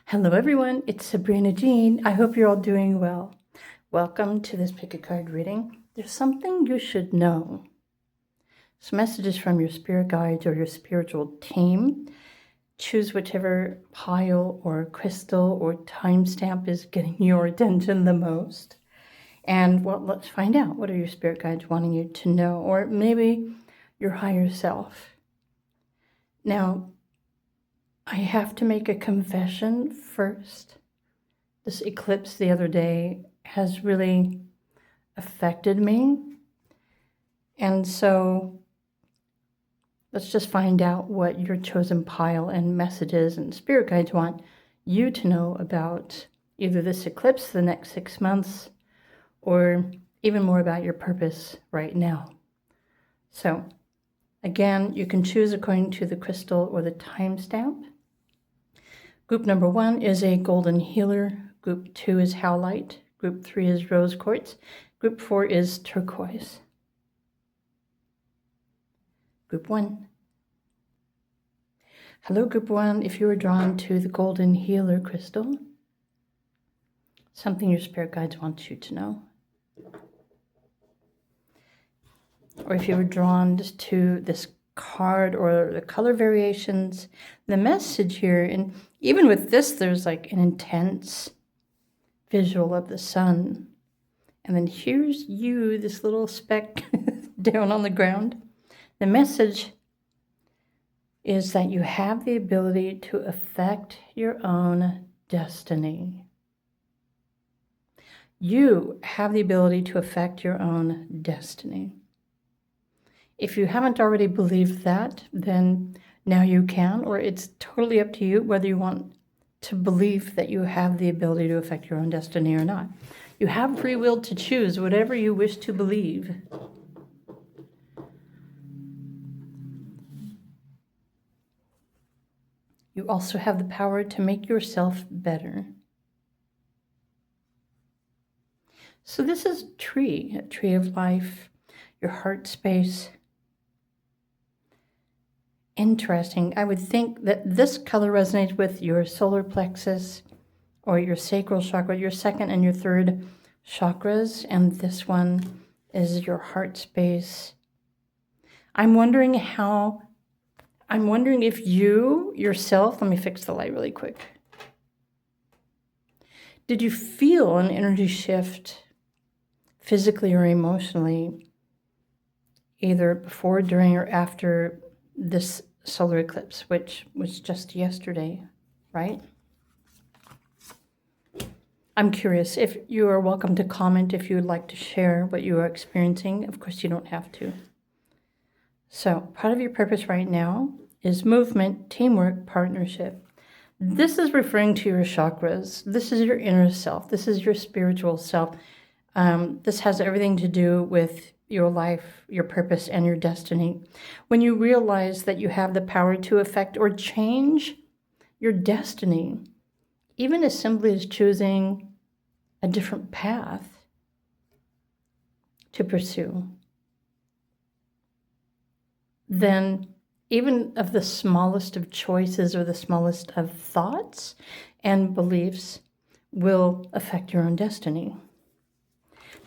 Hello everyone, it's Sabrina Jean. I hope you're all doing well. Welcome to this pick a card reading. There's something you should know. Some messages from your spirit guides or your spiritual team. Choose whichever pile or crystal or timestamp is getting your attention the most. And well, let's find out. What are your spirit guides wanting you to know? Or maybe your higher self. Now, I have to make a confession first. This eclipse the other day has really affected me. And so let's just find out what your chosen pile and messages and spirit guides want you to know about either this eclipse, the next 6 months, or even more about your purpose right now. So again, you can choose according to the crystal or the timestamp. Group number 1 is a golden healer. Group 2 is Howlite. Group 3 is rose quartz. Group 4 is turquoise. Group 1. Hello, Group 1. If you were drawn to the golden healer crystal, something your spirit guides want you to know. Or if you were drawn to this card or the color variations, the message here, and even with this, there's like an intense visual of the sun. And then here's you, this little speck down on the ground. The message is that you have the ability to affect your own destiny. You have the ability to affect your own destiny. If you haven't already believed that, then now you can, or it's totally up to you whether you want to believe that you have the ability to affect your own destiny or not. You have free will to choose whatever you wish to believe. You also have the power to make yourself better. So this is a tree of life, your heart space. Interesting. I would think that this color resonates with your solar plexus or your sacral chakra, your second and your third chakras, and this one is your heart space. I'm wondering if you yourself, let me fix the light really quick. Did you feel an energy shift physically or emotionally, either before, during, or after this solar eclipse, which was just yesterday, right? I'm curious if you are welcome to comment if you would like to share what you are experiencing. Of course, you don't have to. So part of your purpose right now is movement, teamwork, partnership. This is referring to your chakras. This is your inner self. This is your spiritual self. This has everything to do with your life, your purpose, and your destiny. When you realize that you have the power to affect or change your destiny, even as simply as choosing a different path to pursue, then even of the smallest of choices or the smallest of thoughts and beliefs will affect your own destiny.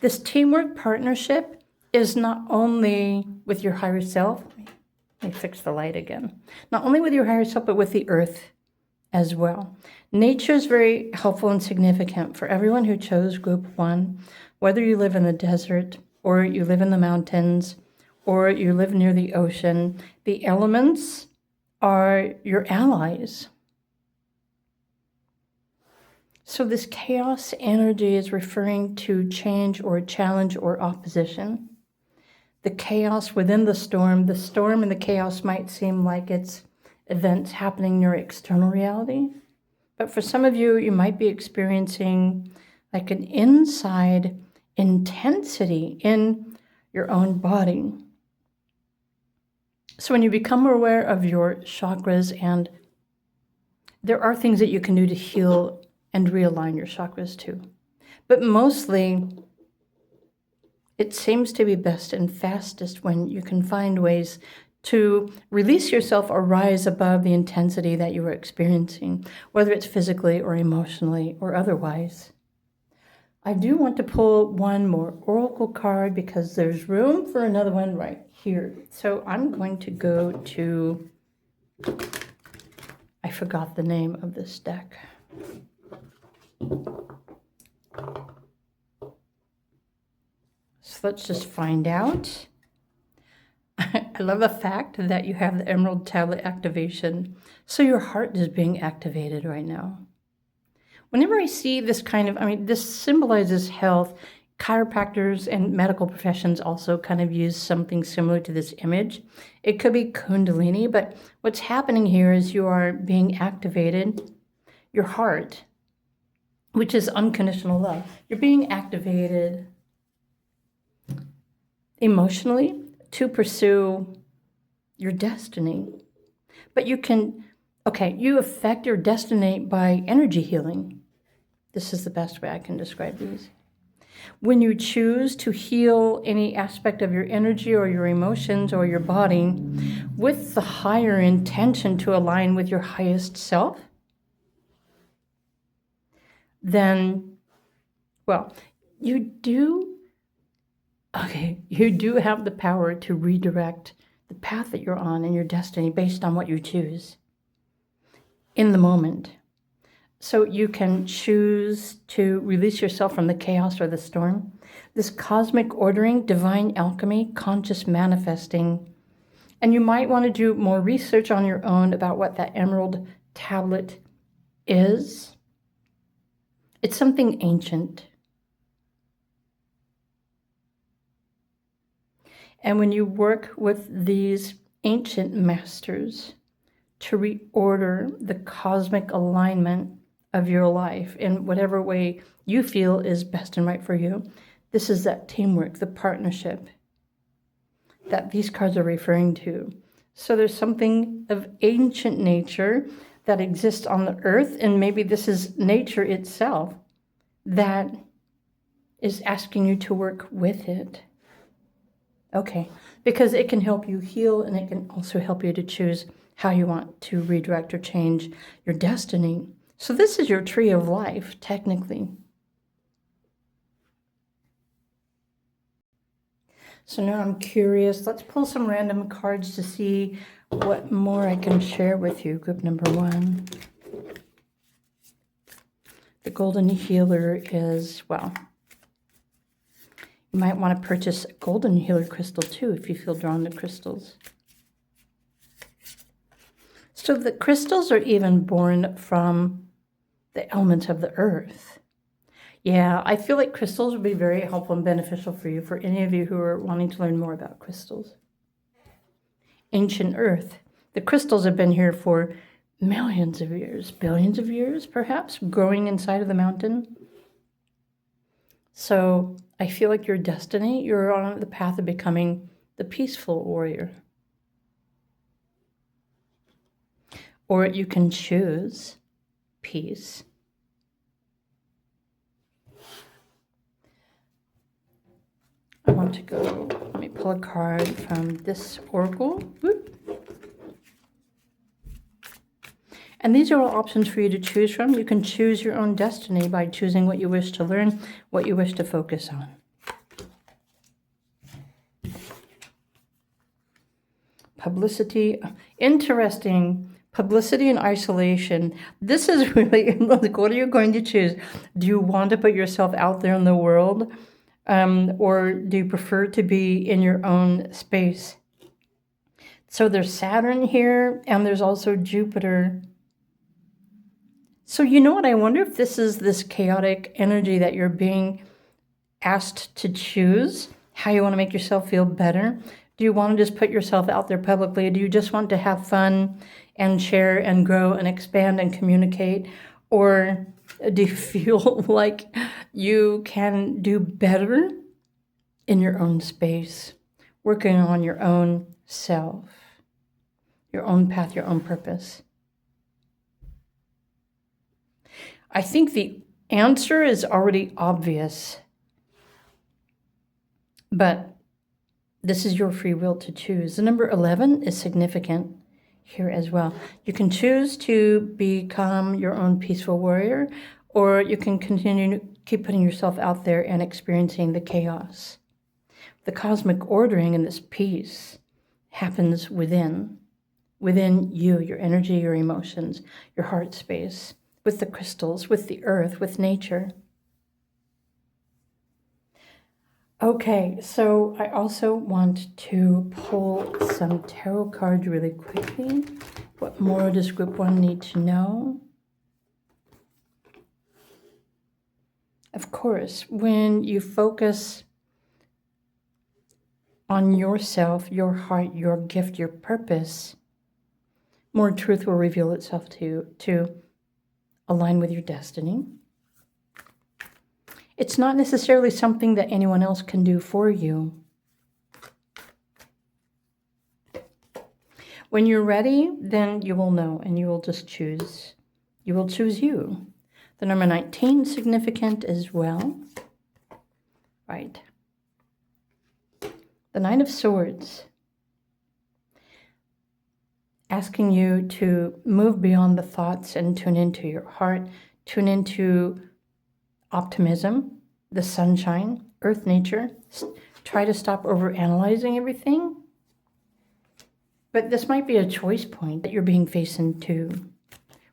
This teamwork partnership is not only with your higher self, let me fix the light again, not only with your higher self, but with the earth as well. Nature is very helpful and significant for everyone who chose Group 1, whether you live in the desert or you live in the mountains or you live near the ocean. The elements are your allies. So this chaos energy is referring to change or challenge or opposition. The chaos within the storm and the chaos might seem like it's events happening in your external reality. But for some of you, you might be experiencing like an inside intensity in your own body. So when you become more aware of your chakras, and there are things that you can do to heal and realign your chakras too. But mostly, it seems to be best and fastest when you can find ways to release yourself or rise above the intensity that you are experiencing, whether it's physically or emotionally or otherwise. I do want to pull one more oracle card because there's room for another one right here. So I'm going to go to, I forgot the name of this deck. So let's just find out. I love the fact that you have the Emerald Tablet activation. So your heart is being activated right now. Whenever I see this kind of, this symbolizes health. Chiropractors and medical professions also kind of use something similar to this image. It could be Kundalini, but what's happening here is you are being activated. Your heart, which is unconditional love, you're being activated emotionally to pursue your destiny. But you affect your destiny by energy healing. This is the best way I can describe these. When you choose to heal any aspect of your energy or your emotions or your body with the higher intention to align with your highest self, then, you do have the power to redirect the path that you're on in your destiny based on what you choose in the moment. So you can choose to release yourself from the chaos or the storm. This cosmic ordering, divine alchemy, conscious manifesting. And you might want to do more research on your own about what that Emerald Tablet is. It's something ancient. And when you work with these ancient masters to reorder the cosmic alignment of your life in whatever way you feel is best and right for you, this is that teamwork, the partnership that these cards are referring to. So there's something of ancient nature that exists on the earth, and maybe this is nature itself that is asking you to work with it. Okay, because it can help you heal, and it can also help you to choose how you want to redirect or change your destiny. So this is your tree of life, technically. So now I'm curious. Let's pull some random cards to see what more I can share with you. Group number 1. The Golden Healer is, you might want to purchase a Golden Healer crystal too if you feel drawn to crystals. So the crystals are even born from the elements of the earth. Yeah, I feel like crystals would be very helpful and beneficial for you, for any of you who are wanting to learn more about crystals. Ancient earth. The crystals have been here for millions of years, billions of years, perhaps, growing inside of the mountain. So I feel like your destiny, you're on the path of becoming the peaceful warrior. Or you can choose peace. I want to go, let me pull a card from this oracle. Whoop. And these are all options for you to choose from. You can choose your own destiny by choosing what you wish to learn, what you wish to focus on. Publicity, interesting. Publicity and isolation. This is really, like, what are you going to choose? Do you want to put yourself out there in the world? Or do you prefer to be in your own space? So there's Saturn here, and there's also Jupiter. So you know what? I wonder if this is this chaotic energy that you're being asked to choose, how you want to make yourself feel better. Do you want to just put yourself out there publicly? Do you just want to have fun and share and grow and expand and communicate? Or do you feel like you can do better in your own space, working on your own self, your own path, your own purpose? I think the answer is already obvious, but this is your free will to choose. The number 11 is significant here as well. You can choose to become your own peaceful warrior, or you can continue to keep putting yourself out there and experiencing the chaos. The cosmic ordering and this peace happens within you, your energy, your emotions, your heart space, with the crystals, with the earth, with nature. Okay, so I also want to pull some tarot cards really quickly. What more does Group 1 need to know? Of course, when you focus on yourself, your heart, your gift, your purpose, more truth will reveal itself to you to align with your destiny. It's not necessarily something that anyone else can do for you. When you're ready, then you will know, and you will just choose. You will choose you. The number 19 is significant as well. Right. The Nine of Swords. Asking you to move beyond the thoughts and tune into your heart, tune into optimism, the sunshine, earth, nature. Try to stop overanalyzing everything. But this might be a choice point that you're being faced into.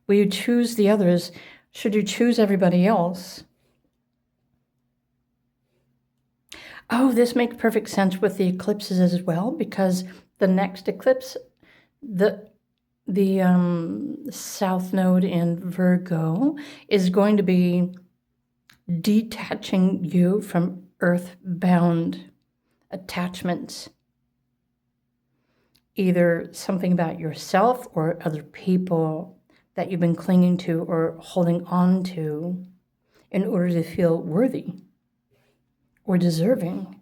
Will you choose the others? Should you choose everybody else? Oh, this makes perfect sense with the eclipses as well, because the next eclipse, the South Node in Virgo, is going to be detaching you from earthbound attachments. Either something about yourself or other people that you've been clinging to or holding on to in order to feel worthy or deserving.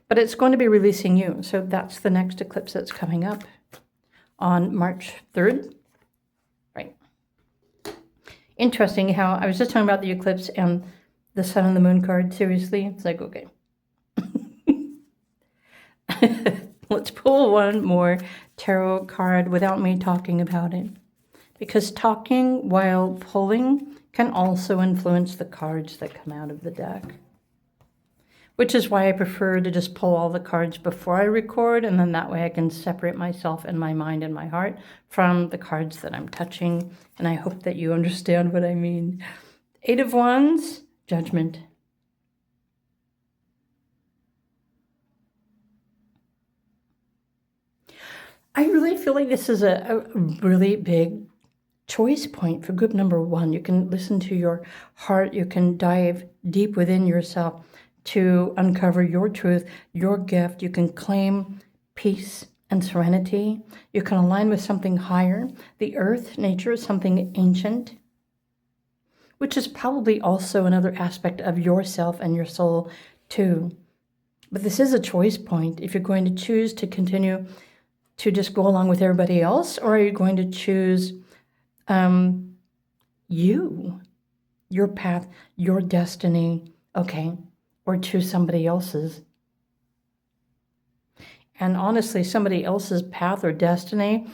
But it's going to be releasing you. So that's the next eclipse that's coming up on March 3rd. Right. Interesting how I was just talking about the eclipse and the sun and the moon card. Seriously, it's like, okay. Let's pull one more tarot card without me talking about it. Because talking while pulling can also influence the cards that come out of the deck. Which is why I prefer to just pull all the cards before I record, and then that way I can separate myself and my mind and my heart from the cards that I'm touching. And I hope that you understand what I mean. 8 of Wands, Judgment. I really feel like this is a really big choice point for group number 1. You can listen to your heart. You can dive deep within yourself to uncover your truth, your gift. You can claim peace and serenity. You can align with something higher. The earth, nature, is something ancient, which is probably also another aspect of yourself and your soul too. But this is a choice point. If you're going to choose to continue to just go along with everybody else, or are you going to choose your path, your destiny, okay, or choose somebody else's? And honestly, somebody else's path or destiny,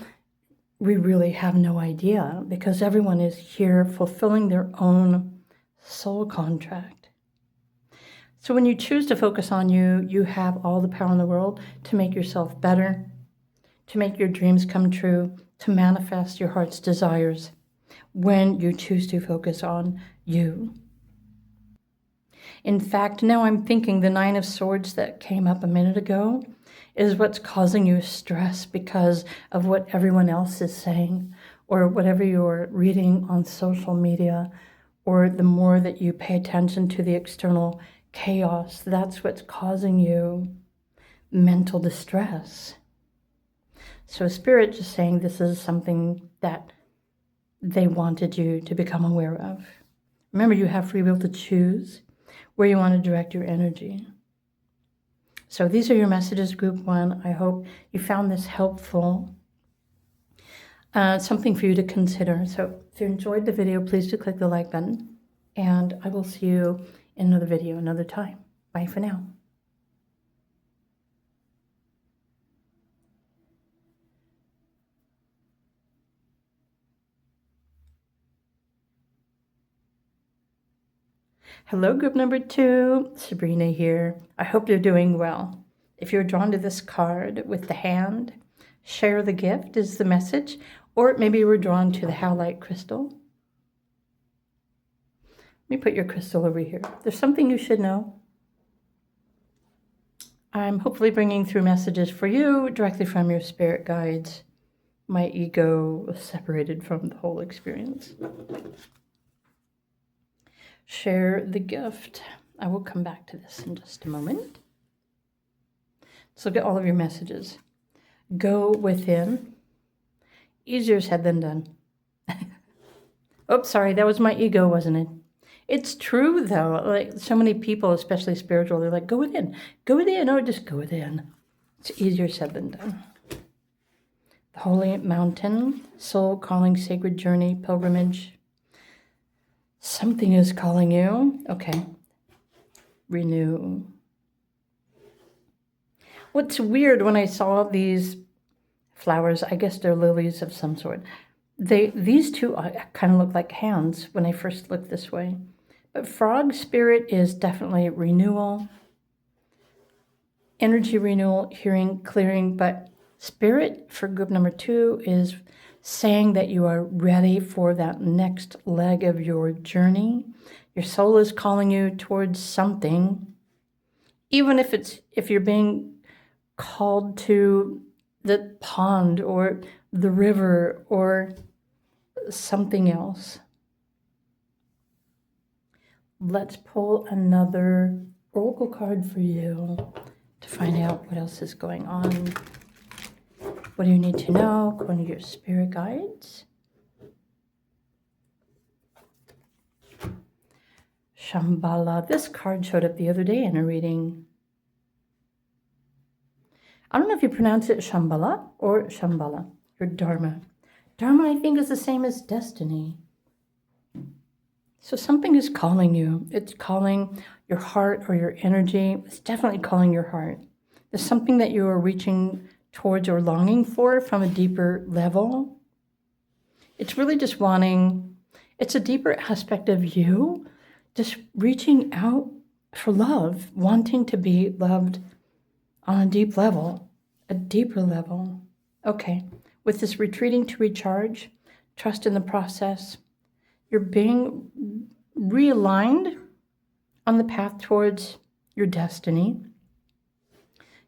we really have no idea, because everyone is here fulfilling their own soul contract. So when you choose to focus on you, you have all the power in the world to make yourself better, to make your dreams come true, to manifest your heart's desires when you choose to focus on you. In fact, now I'm thinking the 9 of Swords that came up a minute ago is what's causing you stress because of what everyone else is saying, or whatever you're reading on social media, or the more that you pay attention to the external chaos, that's what's causing you mental distress. So Spirit just saying this is something that they wanted you to become aware of. Remember, you have free will to choose where you want to direct your energy. So these are your messages, Group 1. I hope you found this helpful. Something for you to consider. So if you enjoyed the video, please do click the like button. And I will see you in another video another time. Bye for now. Hello, group number 2. Sabrina here. I hope you're doing well. If you're drawn to this card with the hand, share the gift is the message, or maybe you were drawn to the Howlite crystal. Let me put your crystal over here. There's something you should know. I'm hopefully bringing through messages for you directly from your spirit guides. My ego was separated from the whole experience. Share the gift. I will come back to this in just a moment. Let's look at all of your messages. Go within. Easier said than done. Oops, sorry, that was my ego, wasn't it? It's true, though. Like so many people, especially spiritual, they're like, go within. Go within. Oh, just go within. It's easier said than done. The holy mountain, soul calling, sacred journey, pilgrimage. Something is calling you. Okay. Renew. What's weird when I saw these flowers, I guess they're lilies of some sort. These two kind of look like hands when I first looked this way. But frog spirit is definitely renewal, energy renewal, hearing, clearing. But spirit for group number 2 is saying that you are ready for that next leg of your journey. Your soul is calling you towards something, even if you're being called to the pond or the river or something else. Let's pull another oracle card for you to find out what else is going on. What do you need to know according to your spirit guides? Shambhala. This card showed up the other day in a reading. I don't know if you pronounce it Shambhala or Shambhala. Your Dharma. Dharma, I think, is the same as destiny. So something is calling you. It's calling your heart or your energy. It's definitely calling your heart. There's something that you are reaching towards or longing for from a deeper level. It's really just wanting, it's a deeper aspect of you, just reaching out for love, wanting to be loved on a deep level, a deeper level. Okay, with this retreating to recharge, trust in the process, you're being realigned on the path towards your destiny.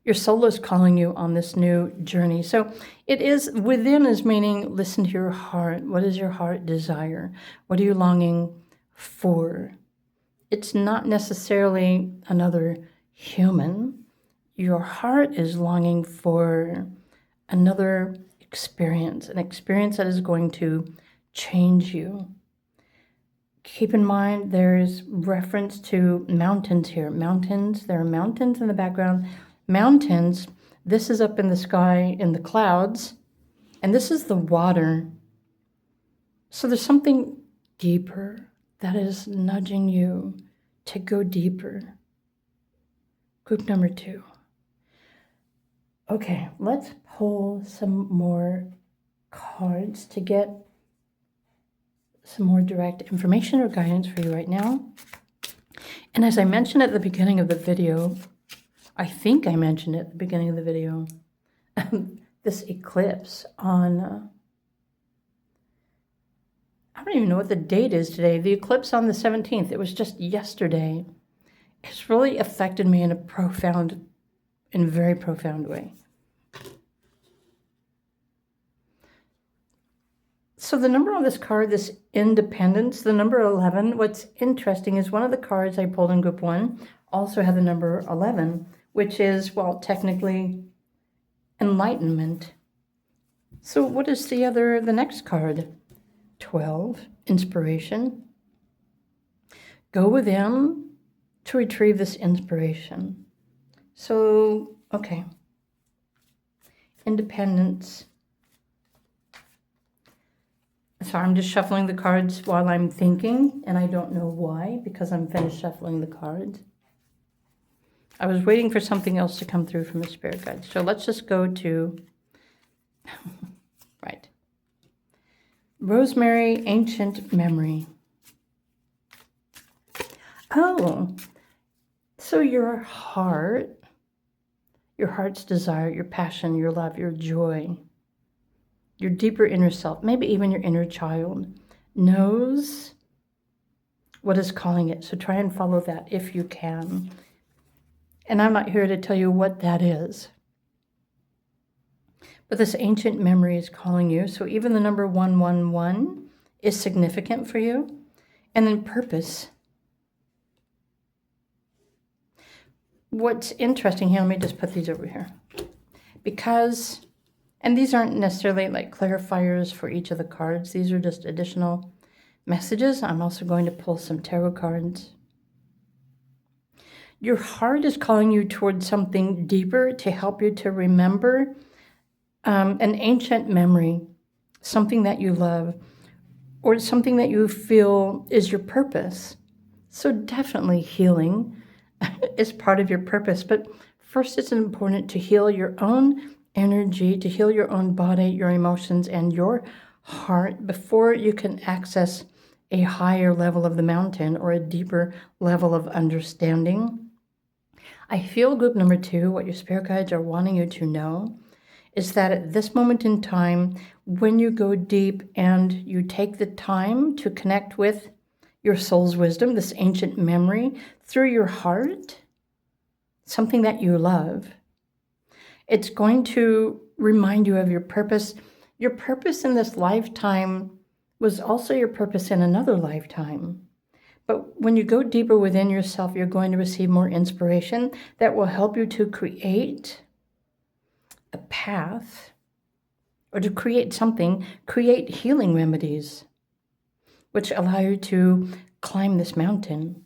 Your soul is calling you on this new journey. So it is, within is meaning listen to your heart. What does your heart desire? What are you longing for? It's not necessarily another human. Your heart is longing for another experience, an experience that is going to change you. Keep in mind there's reference to mountains here. Mountains, there are mountains in the background. Mountains, this is up in the sky in the clouds, and this is the water. So there's something deeper that is nudging you to go deeper. Group number 2. Okay, let's pull some more cards to get some more direct information or guidance for you right now. And as I mentioned at the beginning of the video, I think I mentioned it at the beginning of the video, this eclipse on, I don't even know what the date is today. The eclipse on the 17th, it was just yesterday. It's really affected me in a very profound way. So the number on this card, this independence, the number 11, what's interesting is one of the cards I pulled in group 1 also had the number 11, which is, well, technically enlightenment. So what is the next card? 12, inspiration. Go within to retrieve this inspiration. So, okay. Independence. So I'm just shuffling the cards while I'm thinking, and I don't know why, because I'm finished shuffling the cards. I was waiting for something else to come through from the spirit guide. So let's just go to, right. Rosemary, ancient memory. Oh, so your heart's desire, your passion, your love, your joy, your deeper inner self, maybe even your inner child, knows what is calling it. So try and follow that if you can. And I'm not here to tell you what that is. But this ancient memory is calling you. So even the number 111 is significant for you. And then purpose. What's interesting here, let me just put these over here. Because, and these aren't necessarily like clarifiers for each of the cards. These are just additional messages. I'm also going to pull some tarot cards. Your heart is calling you towards something deeper to help you to remember an ancient memory, something that you love, or something that you feel is your purpose. So definitely healing is part of your purpose. But first, it's important to heal your own energy, to heal your own body, your emotions, and your heart before you can access a higher level of the mountain or a deeper level of understanding. I feel group number 2, what your spirit guides are wanting you to know, is that at this moment in time, when you go deep and you take the time to connect with your soul's wisdom, this ancient memory, through your heart, something that you love, it's going to remind you of your purpose. Your purpose in this lifetime was also your purpose in another lifetime. But when you go deeper within yourself, you're going to receive more inspiration that will help you to create a path, or to create something, create healing remedies, which allow you to climb this mountain,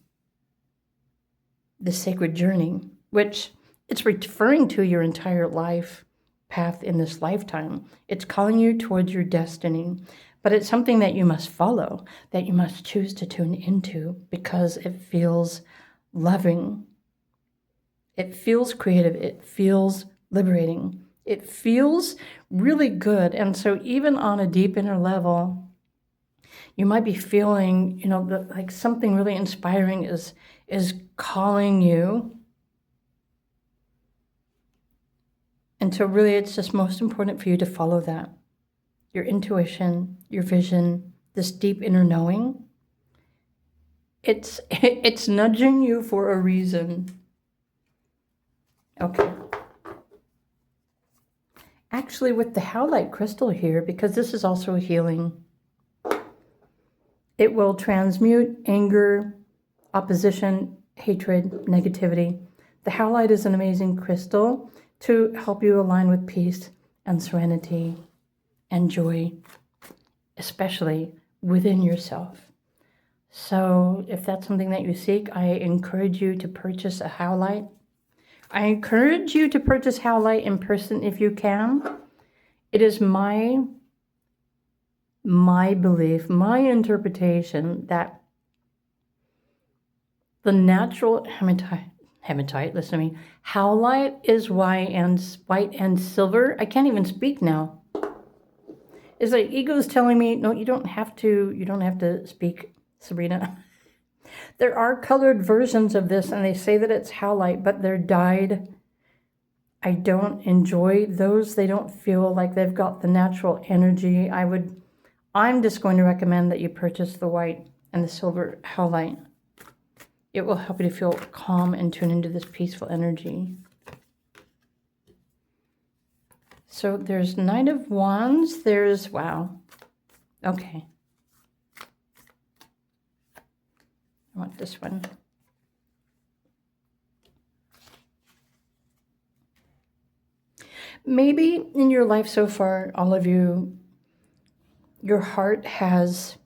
this sacred journey, which it's referring to your entire life path in this lifetime. It's calling you towards your destiny, but it's something that you must follow, that you must choose to tune into because it feels loving. It feels creative. It feels liberating. It feels really good. And so even on a deep inner level, you might be feeling, like something really inspiring is calling you. And so really it's just most important for you to follow that. Your intuition, your vision, this deep inner knowing. It's nudging you for a reason. Okay. Actually, with the Howlite crystal here, because this is also healing, it will transmute anger, opposition, hatred, negativity. The Howlite is an amazing crystal to help you align with peace and serenity and joy, especially within yourself. So if that's something that you seek, I encourage you to purchase a Howlite. I encourage you to purchase Howlite in person if you can. It is my belief, my interpretation that the natural hematite, listen to me, Howlite is white and silver. I can't even speak now. It's like ego's telling me, no, you don't have to speak, Sabrina. There are colored versions of this, and they say that it's Howlite, but they're dyed. I don't enjoy those. They don't feel like they've got the natural energy. I'm just going to recommend that you purchase the white and the silver Howlite. It will help you to feel calm and tune into this peaceful energy. So there's Knight of Wands. There's, wow. Okay. I want this one. Maybe in your life so far, all of you, your heart has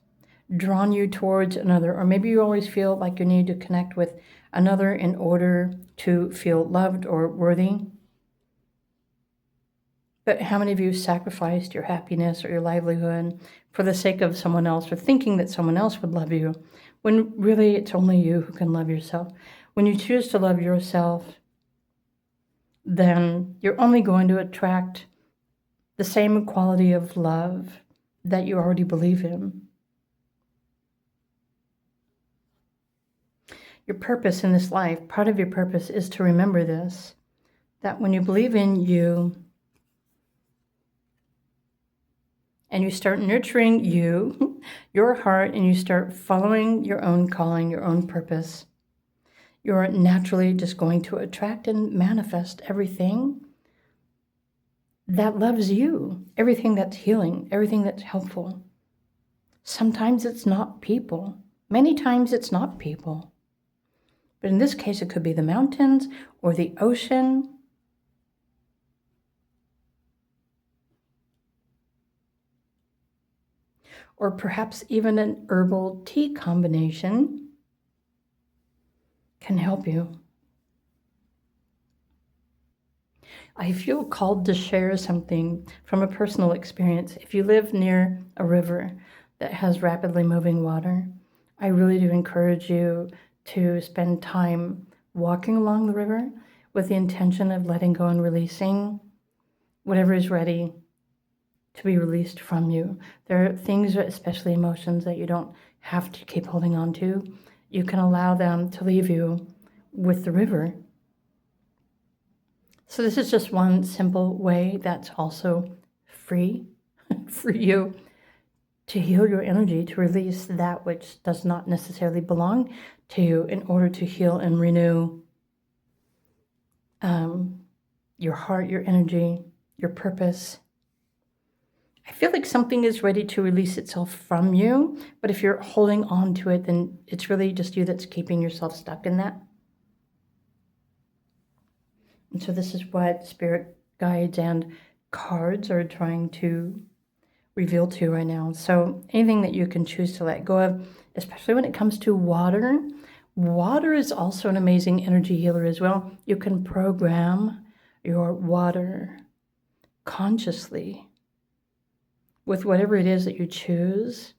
drawn you towards another, or maybe you always feel like you need to connect with another in order to feel loved or worthy. But how many of you sacrificed your happiness or your livelihood for the sake of someone else, or thinking that someone else would love you, when really it's only you who can love yourself? When you choose to love yourself, then you're only going to attract the same quality of love that you already believe in. your purpose in this life, part of your purpose is to remember this, that when you believe in you and you start nurturing you, your heart, and you start following your own calling, your own purpose, you're naturally just going to attract and manifest everything that loves you, everything that's healing, everything that's helpful. Sometimes it's not people. Many times it's not people. But in this case, it could be the mountains or the ocean. Or perhaps even an herbal tea combination can help you. I feel called to share something from a personal experience. If you live near a river that has rapidly moving water, I really do encourage you to spend time walking along the river with the intention of letting go and releasing whatever is ready to be released from you. There are things, especially emotions, that you don't have to keep holding on to. You can allow them to leave you with the river. So this is just one simple way that's also free for you to heal your energy, to release that which does not necessarily belong to you in order to heal and renew your heart, your energy, your purpose. I feel like something is ready to release itself from you, but if you're holding on to it, then it's really just you that's keeping yourself stuck in that. And so this is what spirit guides and cards are trying to reveal to you right now. So anything that you can choose to let go of, especially when it comes to water. Water is also an amazing energy healer as well. You can program your water consciously with whatever it is that you choose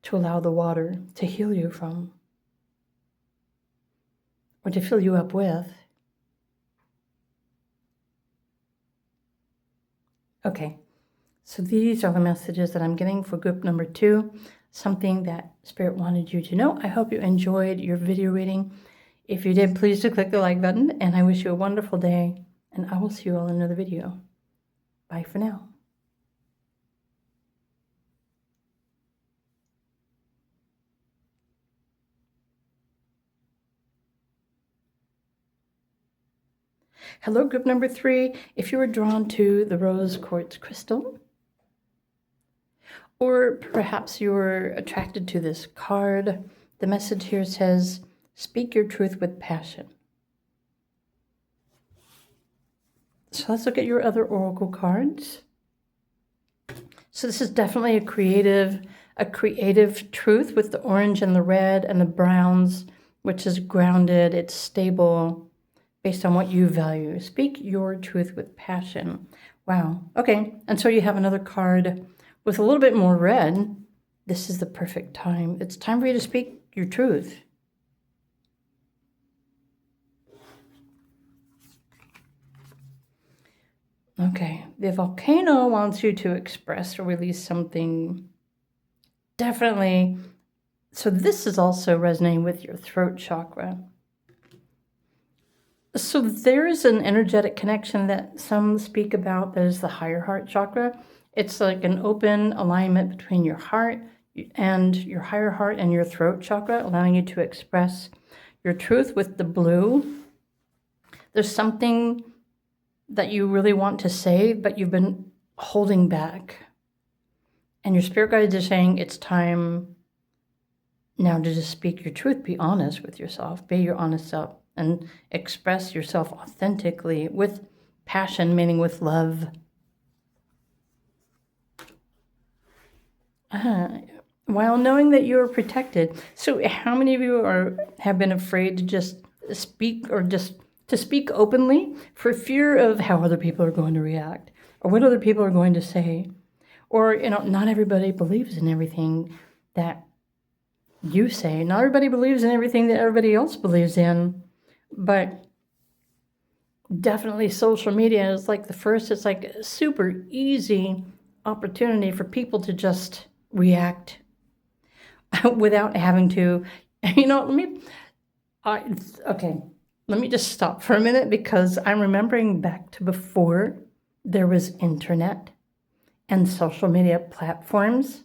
to allow the water to heal you from or to fill you up with. Okay, so these are the messages that I'm getting for group number 2, something that Spirit wanted you to know. I hope you enjoyed your video reading. If you did, please do click the like button, and I wish you a wonderful day, and I will see you all in another video. Bye for now. Hello, group number 3. If you were drawn to the rose quartz crystal, or perhaps you were attracted to this card, the message here says, speak your truth with passion. So let's look at your other oracle cards. So this is definitely a creative truth with the orange and the red and the browns, which is grounded, it's stable, based on what you value. Speak your truth with passion. Wow. Okay. And so you have another card with a little bit more red. This is the perfect time. It's time for you to speak your truth. Okay. The volcano wants you to express or release something. Definitely. So this is also resonating with your throat chakra. So there is an energetic connection that some speak about that is the higher heart chakra. It's like an open alignment between your heart and your higher heart and your throat chakra, allowing you to express your truth with the blue. There's something that you really want to say, but you've been holding back. And your spirit guides are saying it's time now to just speak your truth. Be honest with yourself. Be your honest self. And express yourself authentically with passion, meaning with love. While knowing that you are protected. So how many of you have been afraid to just speak or just to speak openly for fear of how other people are going to react or what other people are going to say? Or, not everybody believes in everything that you say. Not everybody believes in everything that everybody else believes in. But definitely social media is like it's like a super easy opportunity for people to just react without having to, Okay, let me just stop for a minute because I'm remembering back to before there was internet and social media platforms.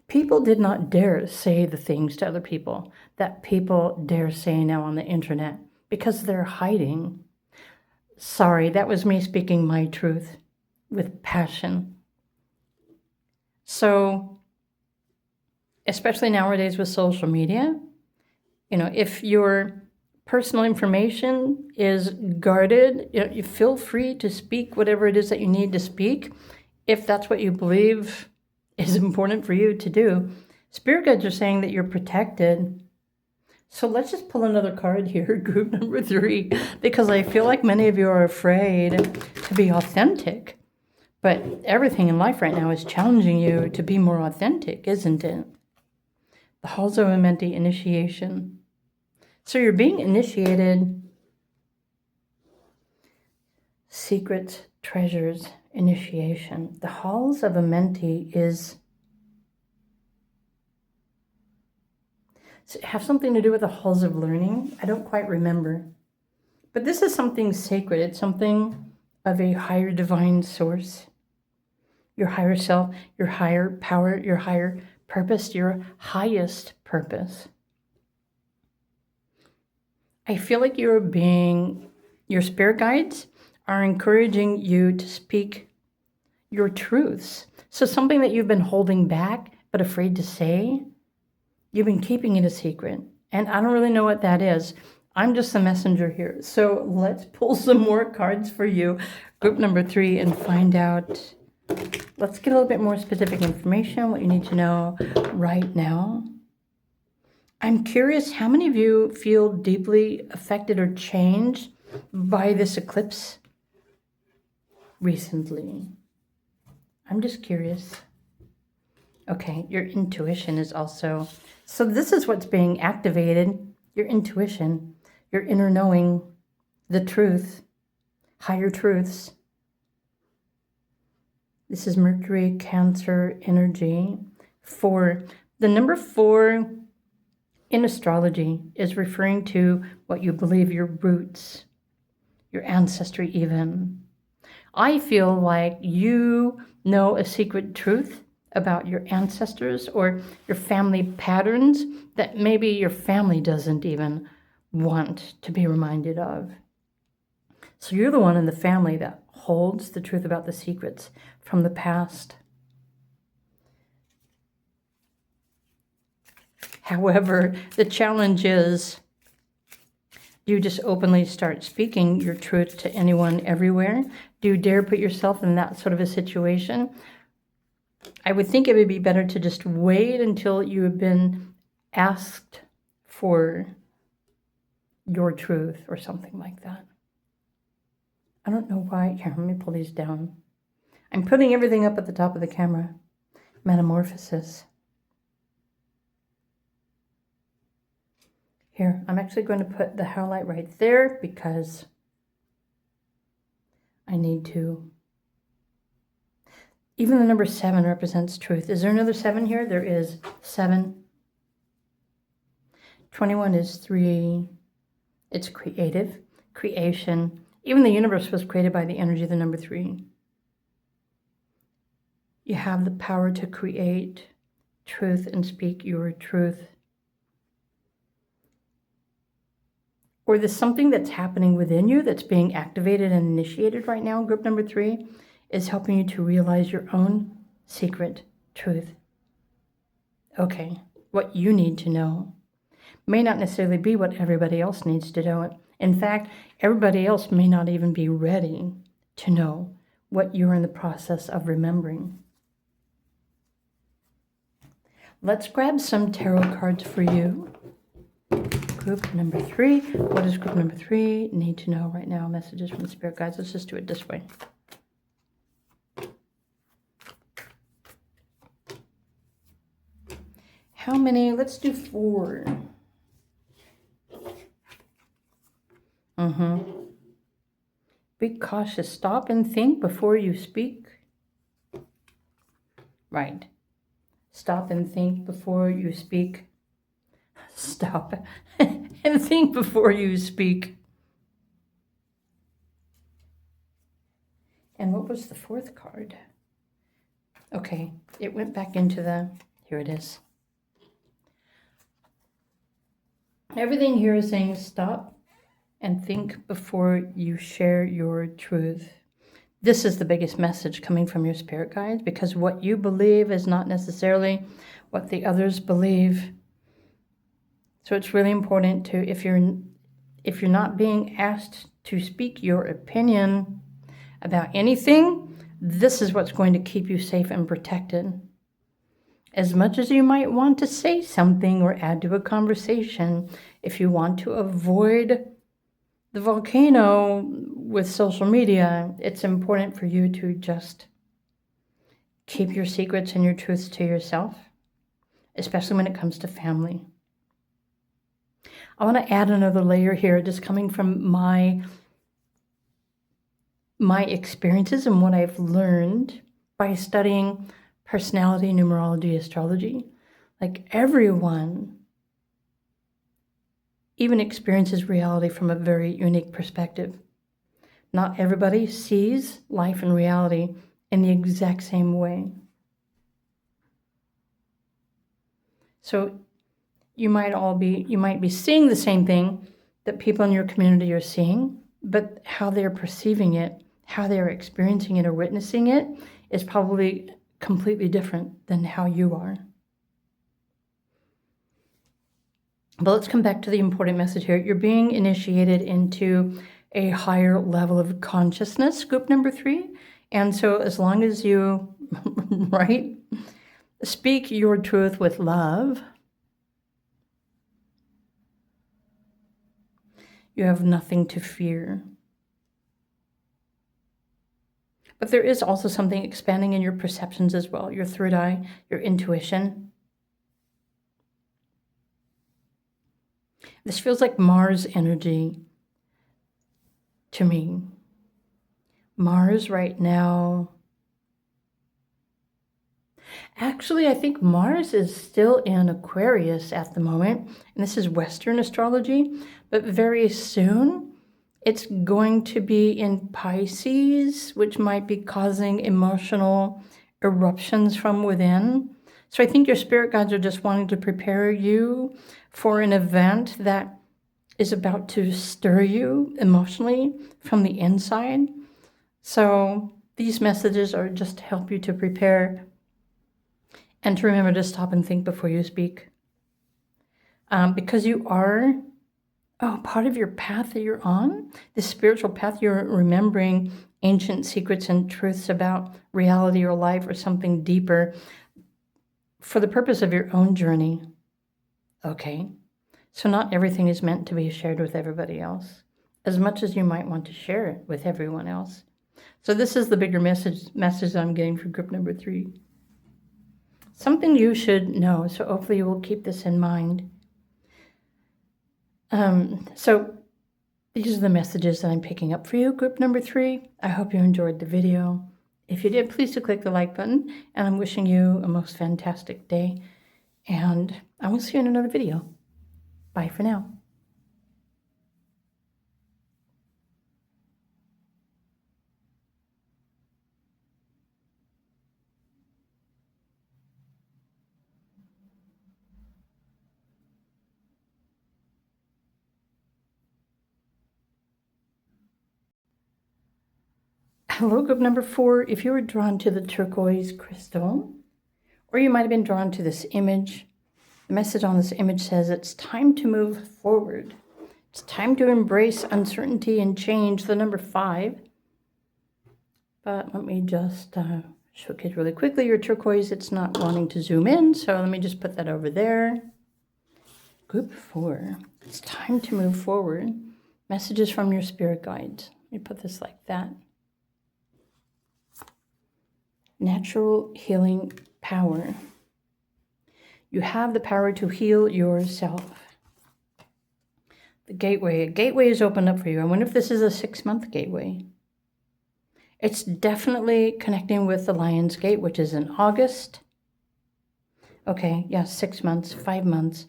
People did not dare say the things to other people that people dare say now on the internet because they're hiding. Sorry, that was me speaking my truth with passion. So, especially nowadays with social media, if your personal information is guarded, you feel free to speak whatever it is that you need to speak, if that's what you believe is important for you to do. Spirit guides are saying that you're protected. So let's just pull another card here, group number 3, because I feel like many of you are afraid to be authentic. But everything in life right now is challenging you to be more authentic, isn't it? The Halls of Amenti initiation. So you're being initiated. Secret treasures initiation. The Halls of Amenti is have something to do with the halls of learning. I don't quite remember. But this is something sacred. It's something of a higher divine source. Your higher self, your higher power, your higher purpose, your highest purpose. I feel like your spirit guides are encouraging you to speak your truths. So something that you've been holding back but afraid to say, you've been keeping it a secret. And I don't really know what that is. I'm just the messenger here. So let's pull some more cards for you, group number 3, and find out. Let's get a little bit more specific information, what you need to know right now. I'm curious, how many of you feel deeply affected or changed by this eclipse recently? I'm just curious. Okay, your intuition is also... So this is what's being activated, your intuition, your inner knowing, the truth, higher truths. This is Mercury, Cancer energy. 4. The number 4 in astrology is referring to what you believe, your roots, your ancestry even. I feel like you know a secret truth about your ancestors or your family patterns that maybe your family doesn't even want to be reminded of. So you're the one in the family that holds the truth about the secrets from the past. However, the challenge is, do you just openly start speaking your truth to anyone everywhere? Do you dare put yourself in that sort of a situation? I would think it would be better to just wait until you have been asked for your truth or something like that. I don't know why. Here, let me pull these down. I'm putting everything up at the top of the camera. Metamorphosis. Here, I'm actually going to put the Howlite right there because I need to. Even the number 7 represents truth. Is there another 7 here? There is 7. 21 is 3. It's creative, creation. Even the universe was created by the energy of the number 3. You have the power to create truth and speak your truth. Or there's something that's happening within you that's being activated and initiated right now. Group number 3 is helping you to realize your own secret truth. Okay, what you need to know may not necessarily be what everybody else needs to know. In fact, everybody else may not even be ready to know what you're in the process of remembering. Let's grab some tarot cards for you. Group number 3. What does group number 3 need to know right now? Messages from the spirit guides. Let's just do it this way. How many? Let's do 4. Be cautious. Stop and think before you speak. Right. Stop and think before you speak. Stop. and think before you speak. And what was the fourth card? Okay, it went back into the, here it is. Everything here is saying stop and think before you share your truth. This is the biggest message coming from your spirit guides, because what you believe is not necessarily what the others believe. So it's really important to, if you're not being asked to speak your opinion about anything, this is what's going to keep you safe and protected. As much as you might want to say something or add to a conversation, if you want to avoid the volcano with social media, it's important for you to just keep your secrets and your truths to yourself, especially when it comes to family. I want to add another layer here, just coming from my experiences and what I've learned by studying personality, numerology, astrology. Like, everyone even experiences reality from a very unique perspective. Not everybody sees life and reality in the exact same way. So you might be seeing the same thing that people in your community are seeing, but how they're perceiving it, how they're experiencing it or witnessing it is probably completely different than how you are. But let's come back to the important message here. You're being initiated into a higher level of consciousness, group number 3. And so as long as you, right, speak your truth with love, you have nothing to fear. But there is also something expanding in your perceptions as well, your third eye, your intuition. This feels like Mars energy to me. Mars right now. Actually, I think Mars is still in Aquarius at the moment, and this is Western astrology, but very soon it's going to be in Pisces, which might be causing emotional eruptions from within. So I think your spirit guides are just wanting to prepare you for an event that is about to stir you emotionally from the inside. So these messages are just to help you to prepare and to remember to stop and think before you speak. Because you are, part of your path that you're on, this spiritual path, you're remembering ancient secrets and truths about reality or life or something deeper for the purpose of your own journey. Okay, so not everything is meant to be shared with everybody else, as much as you might want to share it with everyone else. So this is the bigger message I'm getting for group number 3. Something you should know, so hopefully you will keep this in mind. So these are the messages that I'm picking up for you, group number 3. I hope you enjoyed the video. If you did, please do click the like button, and I'm wishing you a most fantastic day, and I will see you in another video. Bye for now. Hello, group number 4. If you were drawn to the turquoise crystal, or you might have been drawn to this image, the message on this image says it's time to move forward. It's time to embrace uncertainty and change, the number 5. But let me just showcase really quickly your turquoise. It's not wanting to zoom in, so let me just put that over there. Group 4. It's time to move forward. Messages from your spirit guides. Let me put this like that. Natural healing power. You have the power to heal yourself. The gateway. A gateway is opened up for you. I wonder if this is a 6-month gateway. It's definitely connecting with the Lion's Gate, which is in August. Okay, yeah, 6 months, 5 months.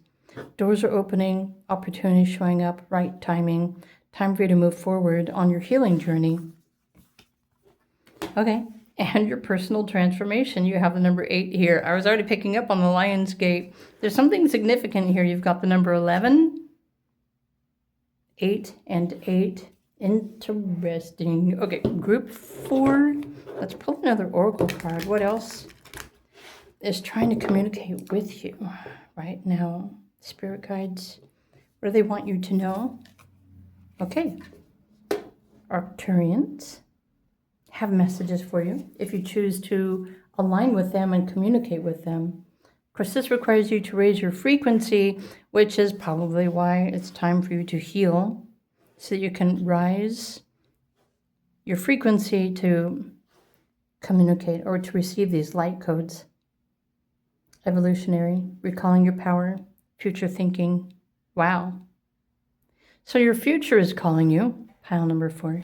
Doors are opening, opportunities showing up, right timing, time for you to move forward on your healing journey. Okay, and your personal transformation. You have the number 8 here. I was already picking up on the Lion's Gate. There's something significant here. You've got the number 11, 8, and 8. Interesting. Okay, group 4. Let's pull another oracle card. What else is trying to communicate with you right now? Spirit guides, what do they want you to know? Okay, Arcturians have messages for you if you choose to align with them and communicate with them. Of course, this requires you to raise your frequency, which is probably why it's time for you to heal, so that you can rise your frequency to communicate or to receive these light codes. Evolutionary, recalling your power, future thinking. Wow. So your future is calling you. Pile number 4.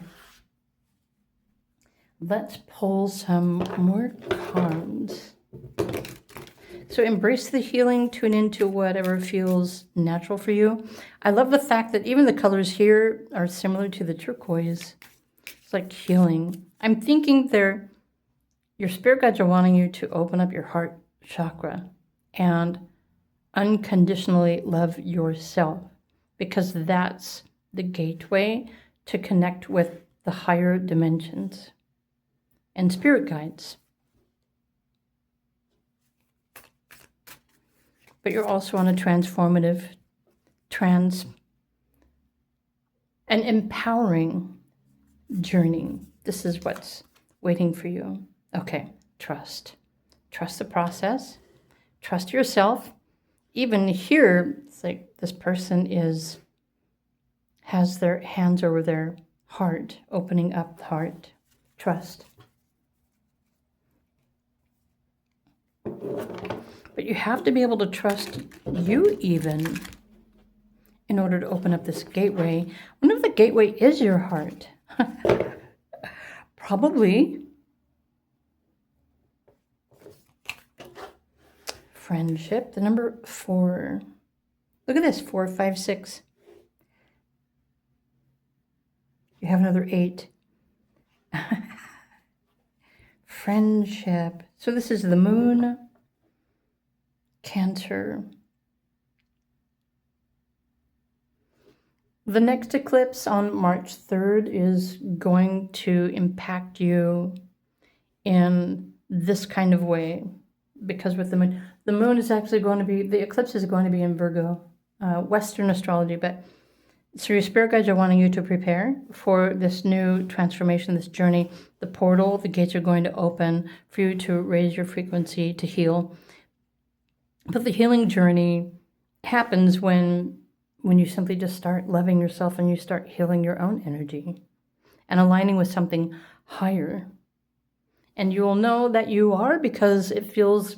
Let's pull some more cards. So embrace the healing, tune into whatever feels natural for you. I love the fact that even the colors here are similar to the turquoise. It's like healing. I'm thinking your spirit guides are wanting you to open up your heart chakra and unconditionally love yourself, because that's the gateway to connect with the higher dimensions and spirit guides. But you're also on a transformative, an empowering journey. This is what's waiting for you. Okay, trust. Trust the process. Trust yourself. Even here, it's like this person has their hands over their heart, opening up the heart. Trust. But you have to be able to trust you even in order to open up this gateway. I wonder if the gateway is your heart. Probably. Friendship, the number 4. Look at this, 4, 5, 6. You have another 8. Friendship. So this is the moon, Cancer. The next eclipse on March 3rd is going to impact you in this kind of way, because with the moon is actually going to be, the eclipse is going to be in Virgo, Western astrology. But so your spirit guides are wanting you to prepare for this new transformation, this journey. The portal, the gates are going to open for you to raise your frequency, to heal. But the healing journey happens when you simply just start loving yourself and you start healing your own energy and aligning with something higher. And you will know that you are, because it feels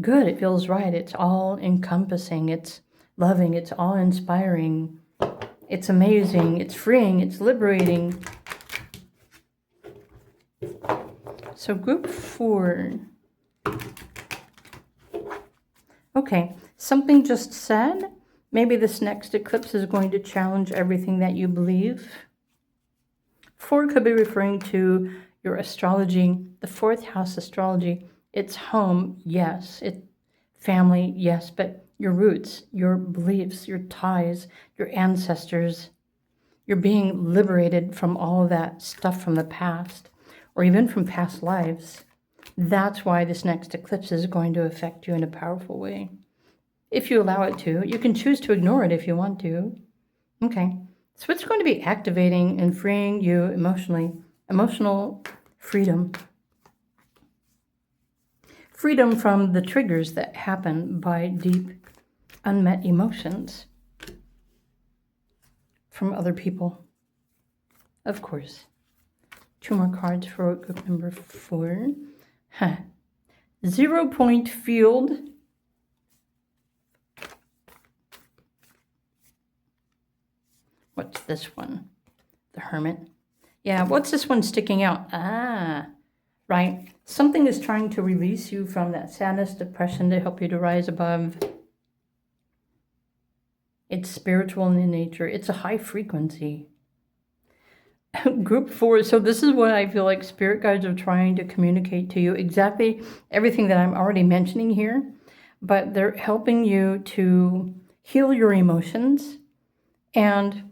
good. It feels right. It's all encompassing. It's loving. It's all inspiring. It's amazing. It's freeing. It's liberating. So group 4. Okay, something just said. Maybe this next eclipse is going to challenge everything that you believe. 4 could be referring to your astrology, the 4th house astrology. It's home, yes. It's family, yes. But your roots, your beliefs, your ties, your ancestors, you're being liberated from all of that stuff from the past, or even from past lives. That's why this next eclipse is going to affect you in a powerful way. If you allow it to. You can choose to ignore it if you want to. Okay. So it's going to be activating and freeing you emotionally. Emotional freedom. Freedom from the triggers that happen by deep, unmet emotions from other people. Of course. 2 more cards for group number 4. 0 point field. What's this one? The Hermit. Yeah, what's this one sticking out? Ah, right. Something is trying to release you from that sadness, depression, to help you to rise above. It's spiritual in nature. It's a high frequency. Group 4. So this is what I feel like spirit guides are trying to communicate to you. Exactly everything that I'm already mentioning here. But they're helping you to heal your emotions. And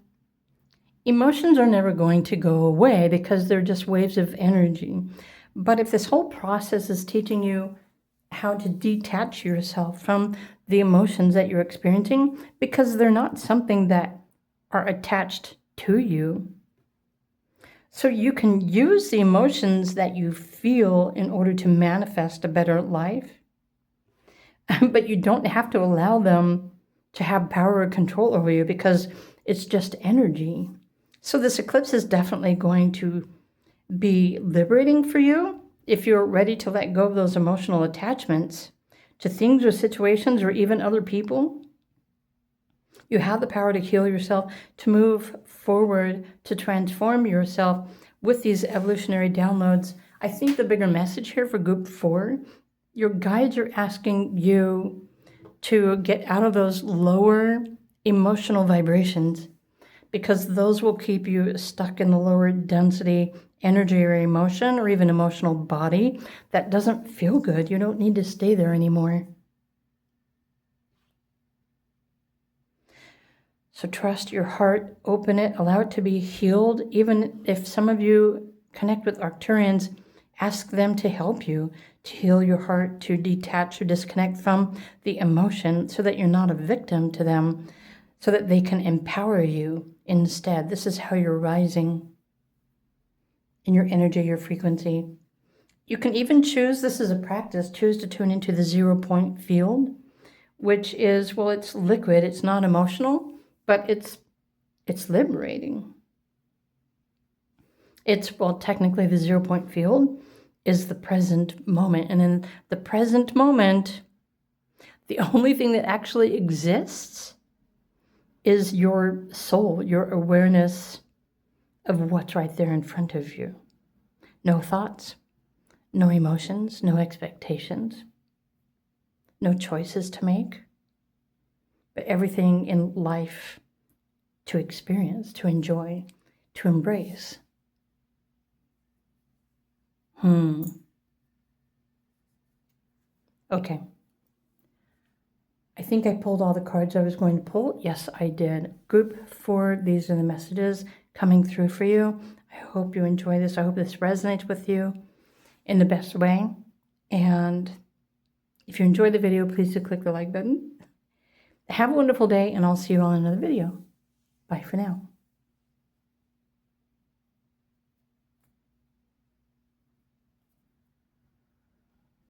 emotions are never going to go away because they're just waves of energy. But if this whole process is teaching you how to detach yourself from the emotions that you're experiencing, because they're not something that are attached to you. So you can use the emotions that you feel in order to manifest a better life, but you don't have to allow them to have power or control over you because it's just energy. So this eclipse is definitely going to be liberating for you if you're ready to let go of those emotional attachments to things or situations or even other people. You have the power to heal yourself, to move forward, to transform yourself with these evolutionary downloads. I think the bigger message here for group 4, your guides are asking you to get out of those lower emotional vibrations, because those will keep you stuck in the lower density energy or emotion or even emotional body that doesn't feel good. You don't need to stay there anymore. So trust your heart, open it, allow it to be healed. Even if some of you connect with Arcturians, ask them to help you to heal your heart, to detach or disconnect from the emotion so that you're not a victim to them, so that they can empower you instead. This is how you're rising in your energy, your frequency. You can even choose, this is a practice, choose to tune into the 0-point field, which is, well, it's liquid, it's not emotional, but it's liberating. Well, technically the 0-point field is the present moment. And in the present moment, the only thing that actually exists is your soul, your awareness of what's right there in front of you. No thoughts, no emotions, no expectations, no choices to make, but everything in life to experience, to enjoy, to embrace. Okay. I think I pulled all the cards I was going to pull. Yes, I did. Group 4, these are the messages coming through for you. I hope you enjoy this. I hope this resonates with you in the best way. And if you enjoyed the video, please do click the like button. Have a wonderful day, and I'll see you all in another video. Bye for now.